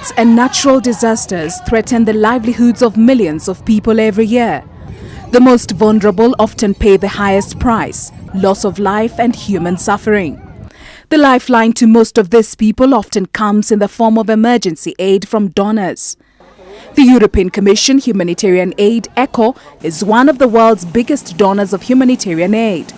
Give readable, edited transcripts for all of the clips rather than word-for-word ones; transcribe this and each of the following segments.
Droughts and natural disasters threaten the livelihoods of millions of people every year. The most vulnerable often pay the highest price: loss of life and human suffering. The lifeline to most of these people often comes in the form of emergency aid from donors. The European Commission Humanitarian Aid, ECHO, is one of the world's biggest donors of humanitarian aid.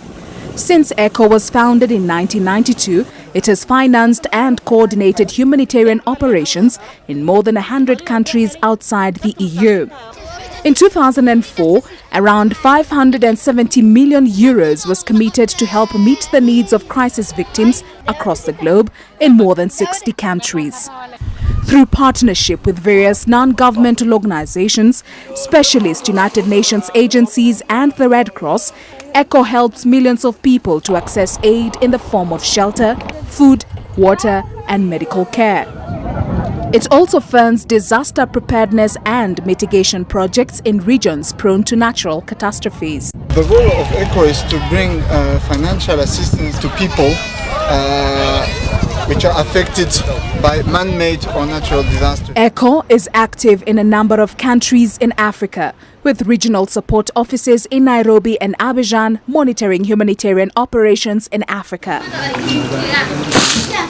Since ECHO was founded in 1992, it has financed and coordinated humanitarian operations in more than 100 countries outside the EU. In 2004, around 570 million euros was committed to help meet the needs of crisis victims across the globe in more than 60 countries. Through partnership with various non-governmental organizations, specialist United Nations agencies and the Red Cross, ECHO helps millions of people to access aid in the form of shelter, food, water and medical care. It also funds disaster preparedness and mitigation projects in regions prone to natural catastrophes. The role of ECHO is to bring financial assistance to people which are affected by man-made or natural disasters. ECHO is active in a number of countries in Africa, with regional support offices in Nairobi and Abidjan monitoring humanitarian operations in Africa.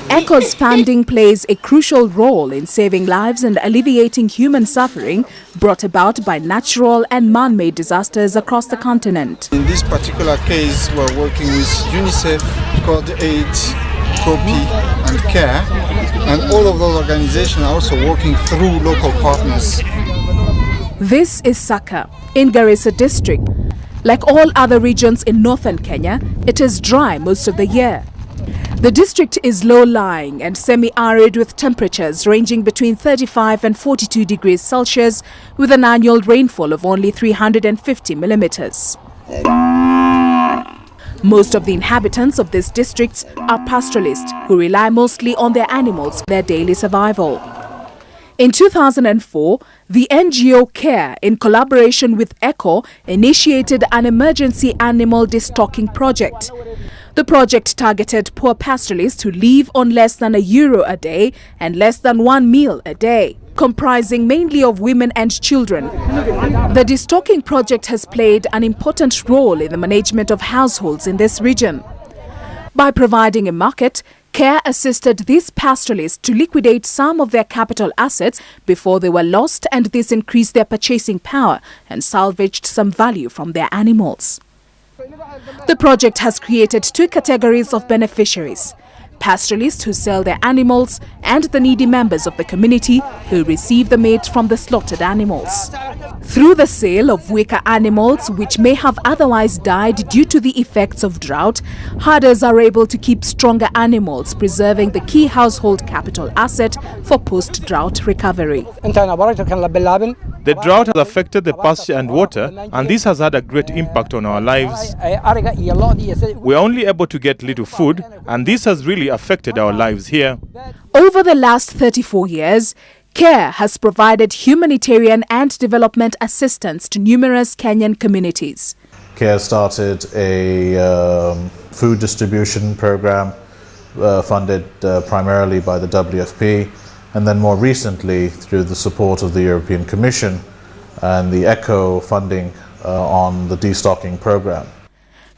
ECHO's funding plays a crucial role in saving lives and alleviating human suffering brought about by natural and man-made disasters across the continent. In this particular case, we're working with UNICEF, CARE, COOPI and CARE, and all of those organizations are also working through local partners. This is Saka in Garissa district. Like all other regions in northern Kenya, it is dry most of the year. The district is low-lying and semi-arid with temperatures ranging between 35 and 42 degrees Celsius with an annual rainfall of only 350 millimeters. Most of the inhabitants of these districts are pastoralists who rely mostly on their animals for their daily survival. In 2004, the NGO CARE, in collaboration with ECHO, initiated an emergency animal destocking project. The project targeted poor pastoralists who live on less than €1 a day and less than one meal a day, comprising mainly of women and children. The destocking project has played an important role in the management of households in this region. By providing a market, CARE assisted these pastoralists to liquidate some of their capital assets before they were lost, and this increased their purchasing power and salvaged some value from their animals. The project has created two categories of beneficiaries: pastoralists who sell their animals and the needy members of the community who receive the meat from the slaughtered animals. Through the sale of weaker animals which may have otherwise died due to the effects of drought, herders are able to keep stronger animals, preserving the key household capital asset for post-drought recovery. The drought has affected the pasture and water, and this has had a great impact on our lives. We are only able to get little food, and this has really affected our lives here. Over the last 34 years, CARE has provided humanitarian and development assistance to numerous Kenyan communities. CARE started a food distribution program funded primarily by the WFP, and then more recently through the support of the European Commission and the ECHO funding on the destocking program.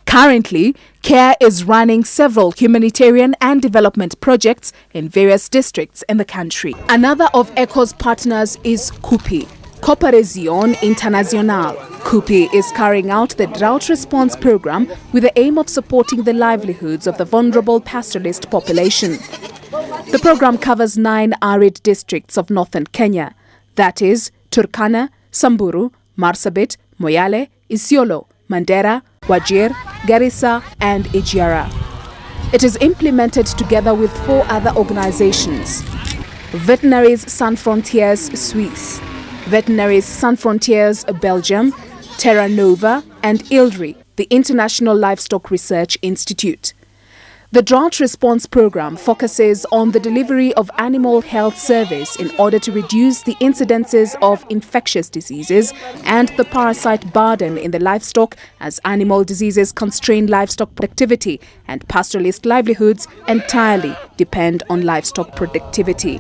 Currently, CARE is running several humanitarian and development projects in various districts in the country. Another of ECHO's partners is COOPI, Cooperación Internacional. COOPI is carrying out the drought response program with the aim of supporting the livelihoods of the vulnerable pastoralist population. The program covers 9 arid districts of northern Kenya, that is Turkana, Samburu, Marsabit, Moyale, Isiolo, Mandera, Wajir, Garissa and Ijara. It is implemented together with 4 other organizations: Veterinaries Sans Frontières Swiss, Veterinaries Sans Frontières Belgium, Terra Nova and ILRI, the International Livestock Research Institute. The Drought Response Program focuses on the delivery of animal health service in order to reduce the incidences of infectious diseases and the parasite burden in the livestock as animal diseases constrain livestock productivity and pastoralist livelihoods entirely depend on livestock productivity.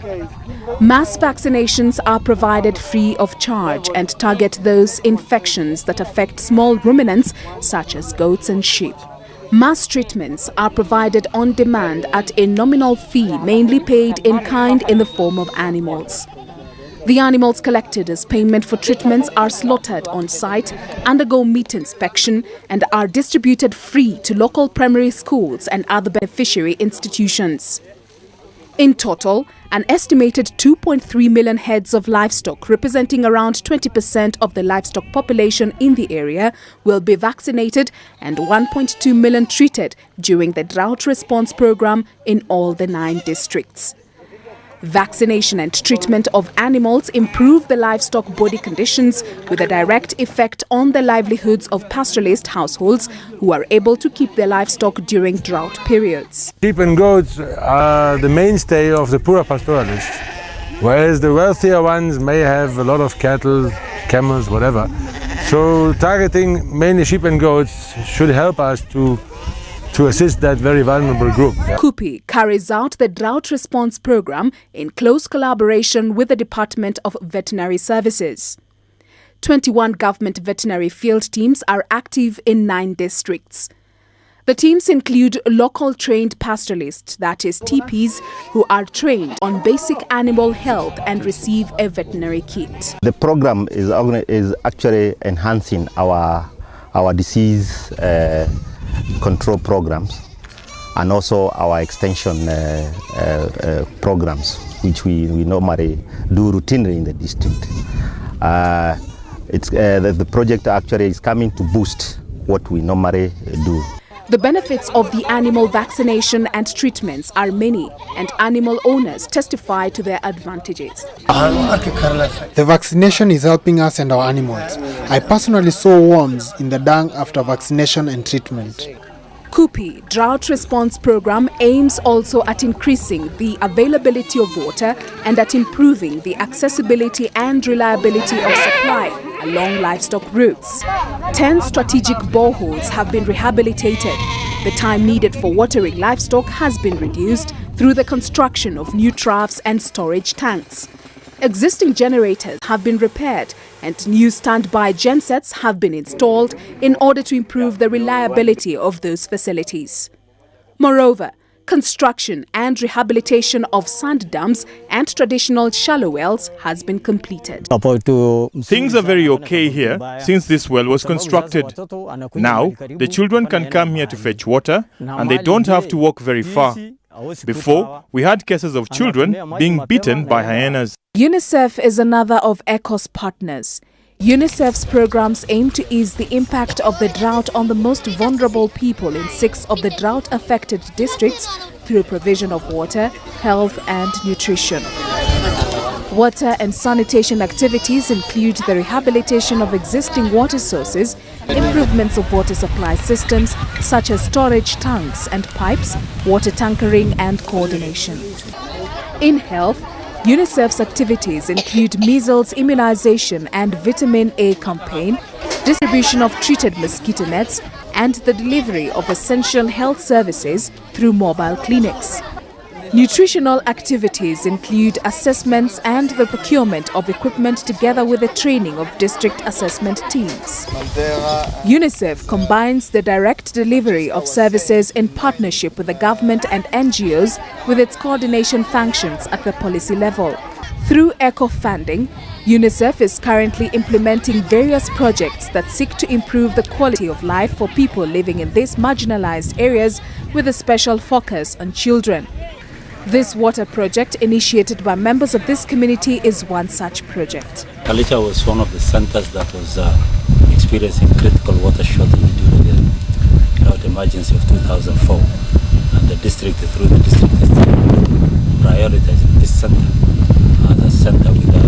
Mass vaccinations are provided free of charge and target those infections that affect small ruminants such as goats and sheep. Mass treatments are provided on demand at a nominal fee mainly paid in kind in the form of animals. The animals collected as payment for treatments are slaughtered on site, undergo meat inspection and are distributed free to local primary schools and other beneficiary institutions. In total, an estimated 2.3 million heads of livestock, representing around 20% of the livestock population in the area, will be vaccinated and 1.2 million treated during the drought response program in all the 9 districts. Vaccination and treatment of animals improve the livestock body conditions with a direct effect on the livelihoods of pastoralist households who are able to keep their livestock during drought periods. Sheep and goats are the mainstay of the poorer pastoralists, whereas the wealthier ones may have a lot of cattle, camels, whatever. So targeting mainly sheep and goats should help us to assist that very vulnerable group. COOPI carries out the drought response program in close collaboration with the Department of Veterinary Services. 21 government veterinary field teams are active in 9 districts. The teams include local trained pastoralists, that is TPs, who are trained on basic animal health and receive a veterinary kit. The program is actually enhancing our disease control programs and also our extension programs, which we normally do routinely in the district. The project actually is coming to boost what we normally do. The benefits of the animal vaccination and treatments are many, and animal owners testify to their advantages. The vaccination is helping us and our animals. I personally saw worms in the dung after vaccination and treatment. COOPI Drought Response Program aims also at increasing the availability of water and at improving the accessibility and reliability of supply along livestock routes. 10 strategic boreholes have been rehabilitated. The time needed for watering livestock has been reduced through the construction of new troughs and storage tanks. Existing generators have been repaired and new standby gensets have been installed in order to improve the reliability of those facilities. Moreover, construction and rehabilitation of sand dams and traditional shallow wells has been completed. Things are very okay here since this well was constructed. Now, the children can come here to fetch water and they don't have to walk very far. Before, we had cases of children being bitten by hyenas. UNICEF is another of ECHO's partners. UNICEF's programs aim to ease the impact of the drought on the most vulnerable people in 6 of the drought-affected districts through provision of water, health and nutrition. Water and sanitation activities include the rehabilitation of existing water sources, improvements of water supply systems such as storage tanks and pipes, water tankering and coordination. In health, UNICEF's activities include measles immunization and vitamin A campaign, distribution of treated mosquito nets, and the delivery of essential health services through mobile clinics. Nutritional activities include assessments and the procurement of equipment together with the training of district assessment teams. UNICEF combines the direct delivery of services in partnership with the government and NGOs with its coordination functions at the policy level. Through ECHO funding, UNICEF is currently implementing various projects that seek to improve the quality of life for people living in these marginalized areas with a special focus on children. This water project, initiated by members of this community, is one such project. Kalicha was one of the centers that was experiencing critical water shortage during the drought emergency of 2004. And the district, through the district, is prioritizing this center as a center with a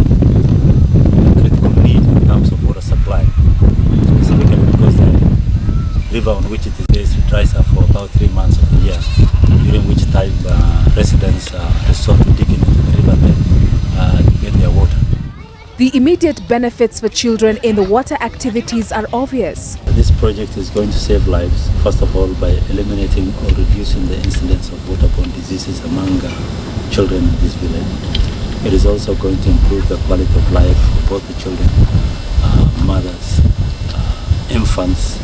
critical need in terms of water supply, specifically because the river on which it is based dries up for about 3 months of the year, during which time residents resort to digging into the riverbed to get their water. The immediate benefits for children in the water activities are obvious. This project is going to save lives, first of all by eliminating or reducing the incidence of waterborne diseases among children in this village. It is also going to improve the quality of life for both the children, mothers, infants,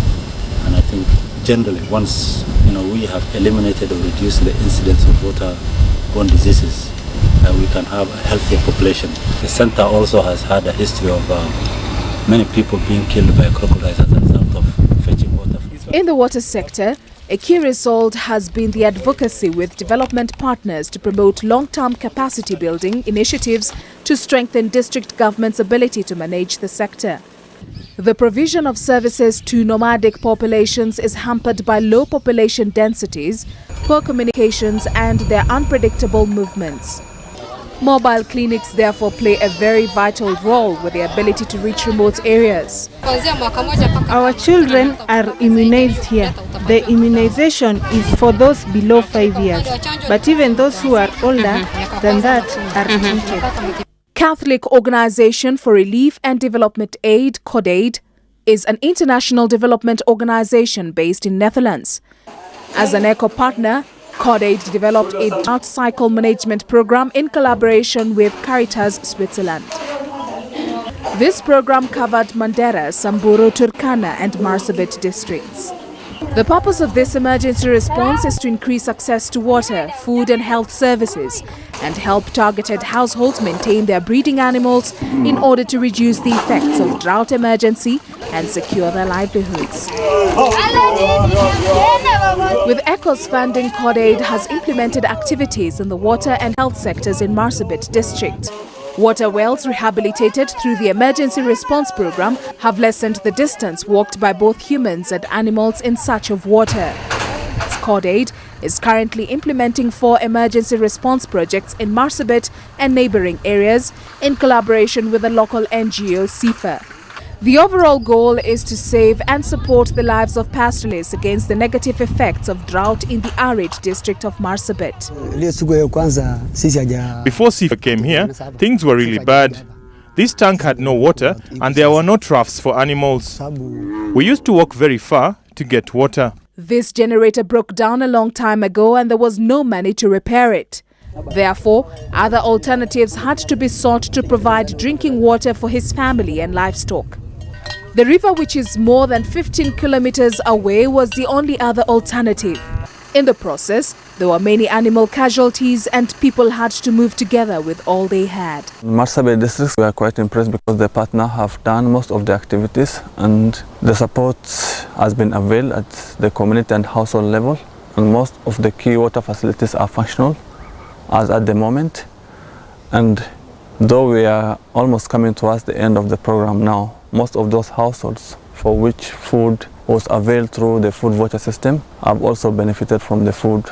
and I think generally once we have eliminated or reduced the incidence of waterborne diseases, we can have a healthier population. The center also has had a history of many people being killed by crocodiles as a result of fetching water. In the water sector, a key result has been the advocacy with development partners to promote long-term capacity building initiatives to strengthen district government's ability to manage the sector. The provision of services to nomadic populations is hampered by low population densities, poor communications and their unpredictable movements. Mobile clinics therefore play a very vital role with the ability to reach remote areas. Our children are immunized here. The immunization is for those below 5 years, but even those who are older than that are treated. Catholic Organization for Relief and Development Aid, CORDAID, is an international development organization based in Netherlands. As an ECHO partner, CORDAID developed a drought cycle management program in collaboration with Caritas Switzerland. This program covered Mandera, Samburu, Turkana and Marsabit districts. The purpose of this emergency response is to increase access to water, food and health services and help targeted households maintain their breeding animals in order to reduce the effects of drought emergency and secure their livelihoods. With ECHO's funding, CORDAID has implemented activities in the water and health sectors in Marsabit district. Water wells rehabilitated through the emergency response program have lessened the distance walked by both humans and animals in search of water. CORDAID is currently implementing 4 emergency response projects in Marsabit and neighboring areas in collaboration with the local NGO CIFA. The overall goal is to save and support the lives of pastoralists against the negative effects of drought in the arid district of Marsabit. Before CIFA came here, things were really bad. This tank had no water and there were no troughs for animals. We used to walk very far to get water. This generator broke down a long time ago and there was no money to repair it. Therefore, other alternatives had to be sought to provide drinking water for his family and livestock. The river, which is more than 15 kilometers away, was the only other alternative. In the process, there were many animal casualties and people had to move together with all they had. In Marsabit district, we are quite impressed because the partner have done most of the activities and the support has been availed at the community and household level, and most of the key water facilities are functional as at the moment. And though we are almost coming towards the end of the program now, most of those households for which food was availed through the food voucher system have also benefited from the food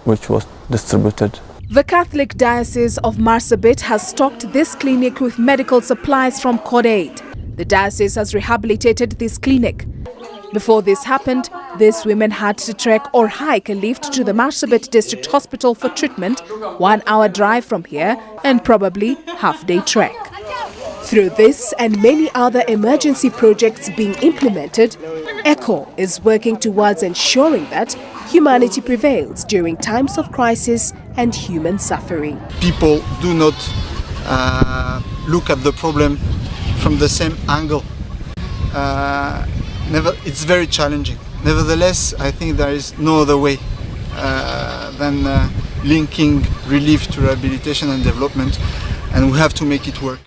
which was distributed. The Catholic Diocese of Marsabit has stocked this clinic with medical supplies from CORDAID. The diocese has rehabilitated this clinic. Before this happened, these women had to trek or hike a lift to the Marsabit District Hospital for treatment, 1 hour drive from here and probably half-day trek. Through this and many other emergency projects being implemented, ECHO is working towards ensuring that humanity prevails during times of crisis and human suffering. People do not look at the problem from the same angle. It's very challenging. Nevertheless, I think there is no other way than linking relief to rehabilitation and development, and we have to make it work.